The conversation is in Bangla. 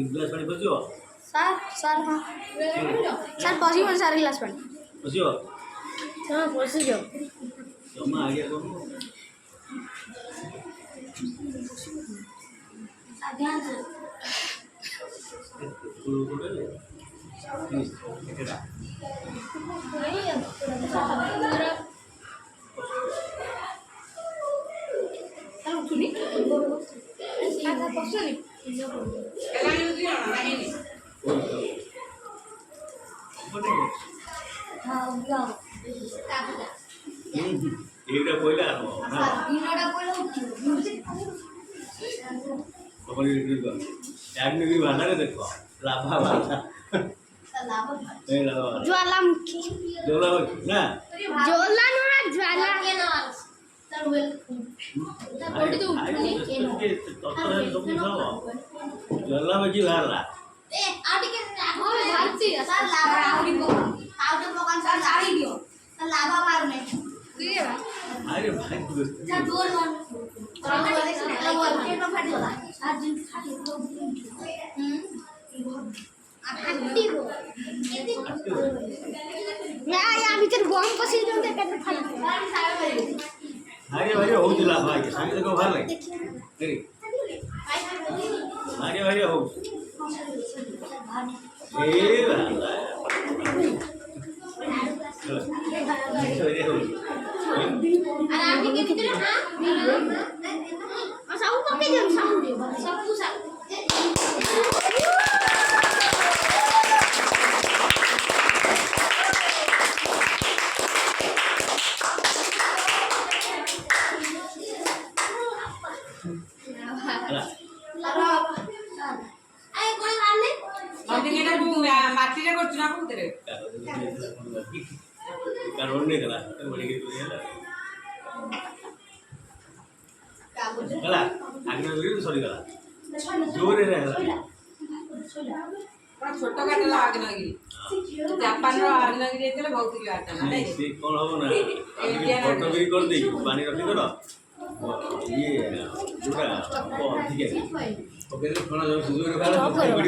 ग्लास पानी पसियो सर हाँ सर पसियो सारे ग्लास पानी पसियो हाँ पसियो जमा आ गया এটা কইলা না দিনটা কইলা তখন এটা একদিন কি ভালো লাগে দেখো লাভা ভালো লাভা এই লাভা ज्वालामुखी না ज्वाला না ज्वाला কেন তার ওয়েল তার বডি তো উঠনি কেন ज्वालामुखी ভালো এ আটিকে এখন ভাবছি স্যার লাভা আউরি কো আউটে প্রকার স্যার ছাড়ি দিও স্যার লাভা মারনে দিয়ে ভাই আরে ভাই স্যার জোর মান আমরা দেখছি না ওই পেটটা ফাটি গলা আর দিন ফাটি আটি গো না আমি তো গম কষি দিম তে পেট ফাটি আরে ভাই হউছিলা ভাই সামনে দেখো ভালো লাগে রে আরে ভাই হউ এই ভালো আর আপনি কে দিতে না আর সাউ পকে দেন সাউ দিও সব পুষা আই কোন রান্নে আমি এটা মাটিরে করছ না কোনতে রে কারণ নেই গলা বলি কি তুই গলা আগে ভিডিও সরি গলা জোরে রে গলা ছোট কাটে লাগে নাকি জাপানর আগে নাকি দিলে বহুত কি আটা না সে কোন হবে না ফটো भी कर दे पानी रखी करो ये पूरा ठीक है ओके तो खाना जो सुजुरे वाला